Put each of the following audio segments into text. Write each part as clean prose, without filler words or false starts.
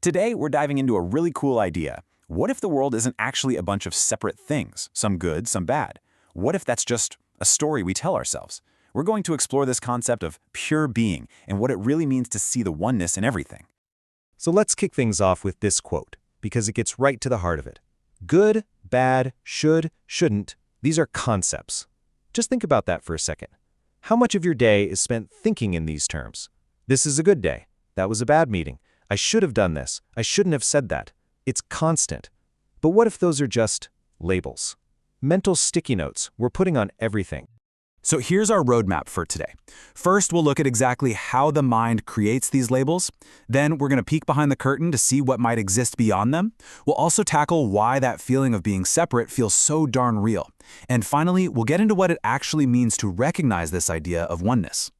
Today, we're diving into a really cool idea. What if the world isn't actually a bunch of separate things, some good, some bad? What if that's just a story we tell ourselves? We're going to explore this concept of pure being and what it really means to see the oneness in everything. So let's kick things off with this quote, because it gets right to the heart of it. Good, bad, should, shouldn't, these are concepts. Just think about that for a second. How much of your day is spent thinking in these terms? This is a good day. That was a bad meeting. I should have done this. I shouldn't have said that. It's constant. But what if those are just labels? Mental sticky notes we're putting on everything. So here's our roadmap for today. First, we'll look at exactly how the mind creates these labels. Then we're going to peek behind the curtain to see what might exist beyond them. We'll also tackle why that feeling of being separate feels so darn real. And finally, we'll get into what it actually means to recognize this idea of oneness.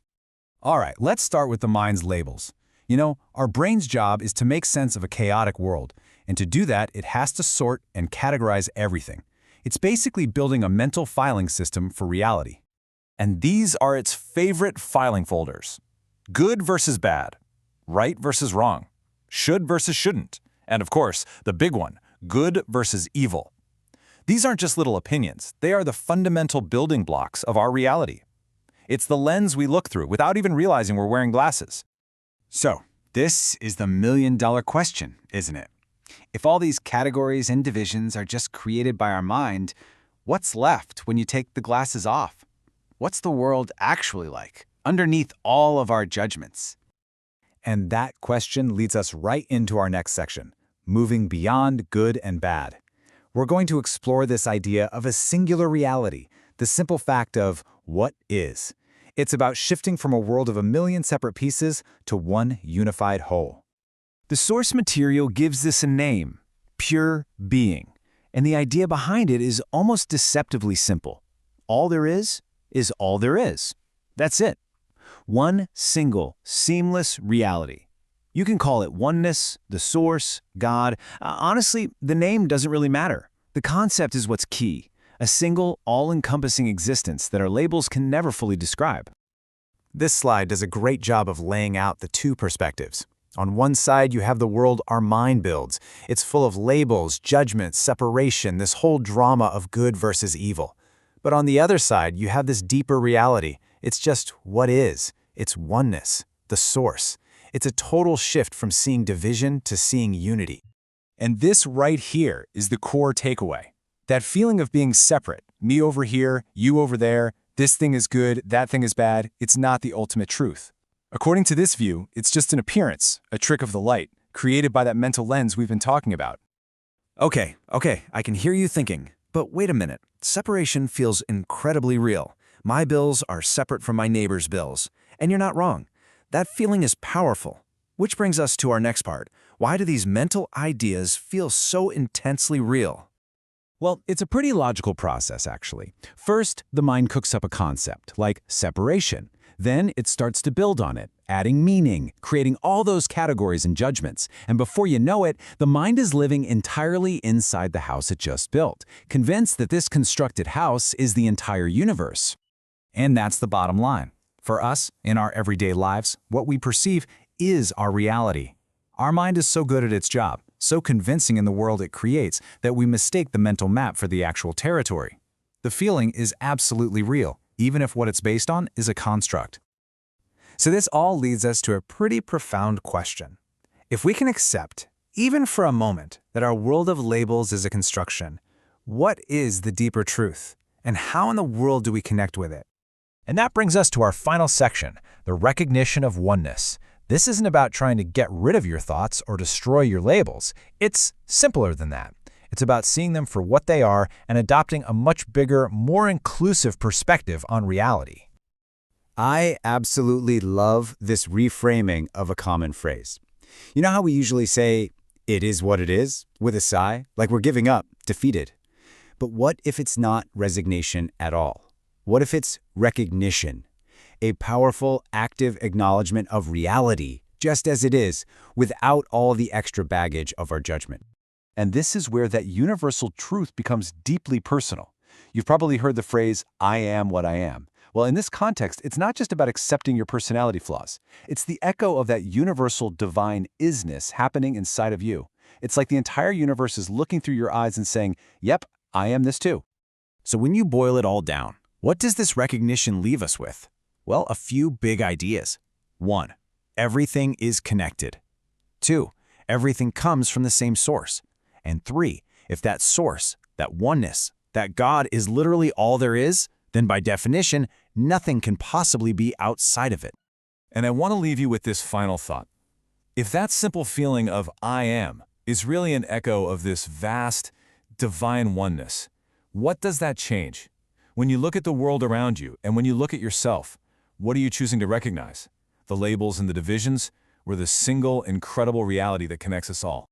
All right, let's start with the mind's labels. You know, our brain's job is to make sense of a chaotic world, and to do that, it has to sort and categorize everything. It's basically building a mental filing system for reality. And these are its favorite filing folders. Good versus bad, right versus wrong, should versus shouldn't, and of course, the big one, good versus evil. These aren't just little opinions, they are the fundamental building blocks of our reality. It's the lens we look through without even realizing we're wearing glasses. So, this is the million-dollar question, isn't it? If all these categories and divisions are just created by our mind, what's left when you take the glasses off? What's the world actually like, underneath all of our judgments? And that question leads us right into our next section, moving beyond good and bad. We're going to explore this idea of a singular reality, the simple fact of what is. It's about shifting from a world of a million separate pieces to one unified whole. The source material gives this a name, pure being. And the idea behind it is almost deceptively simple. All there is all there is. That's it. One single, seamless reality. You can call it oneness, the source, God. Honestly, the name doesn't really matter. The concept is what's key. A single, all-encompassing existence that our labels can never fully describe. This slide does a great job of laying out the two perspectives. On one side, you have the world our mind builds. It's full of labels, judgments, separation, this whole drama of good versus evil. But on the other side, you have this deeper reality. It's just what is. It's oneness, the source. It's a total shift from seeing division to seeing unity. And this right here is the core takeaway. That feeling of being separate, me over here, you over there, this thing is good, that thing is bad, it's not the ultimate truth. According to this view, it's just an appearance, a trick of the light, created by that mental lens we've been talking about. Okay, I can hear you thinking, but wait a minute. Separation feels incredibly real. My bills are separate from my neighbor's bills. And you're not wrong. That feeling is powerful. Which brings us to our next part. Why do these mental ideas feel so intensely real? Well, it's a pretty logical process, actually. First, the mind cooks up a concept, like separation. Then it starts to build on it, adding meaning, creating all those categories and judgments. And before you know it, the mind is living entirely inside the house it just built, convinced that this constructed house is the entire universe. And that's the bottom line. For us, in our everyday lives, what we perceive is our reality. Our mind is so good at its job, so convincing in the world it creates, that we mistake the mental map for the actual territory. The feeling is absolutely real, even if what it's based on is a construct. So this all leads us to a pretty profound question. If we can accept, even for a moment, that our world of labels is a construction, what is the deeper truth? And how in the world do we connect with it? And that brings us to our final section, the recognition of oneness. This isn't about trying to get rid of your thoughts or destroy your labels. It's simpler than that. It's about seeing them for what they are and adopting a much bigger, more inclusive perspective on reality. I absolutely love this reframing of a common phrase. You know how we usually say, "It is what it is," with a sigh, like we're giving up, defeated. But what if it's not resignation at all? What if it's recognition? A powerful, active acknowledgement of reality, just as it is, without all the extra baggage of our judgment. And this is where that universal truth becomes deeply personal. You've probably heard the phrase, "I am what I am." Well, in this context, it's not just about accepting your personality flaws. It's the echo of that universal divine isness happening inside of you. It's like the entire universe is looking through your eyes and saying, yep, I am this too. So when you boil it all down, what does this recognition leave us with? Well, a few big ideas. 1. Everything is connected. 2. Everything comes from the same source. And 3. If that source, that oneness, that God is literally all there is, then by definition, nothing can possibly be outside of it. And I want to leave you with this final thought. If that simple feeling of I am is really an echo of this vast, divine oneness, what does that change? When you look at the world around you and when you look at yourself, what are you choosing to recognize? The labels and the divisions, or the single, incredible reality that connects us all?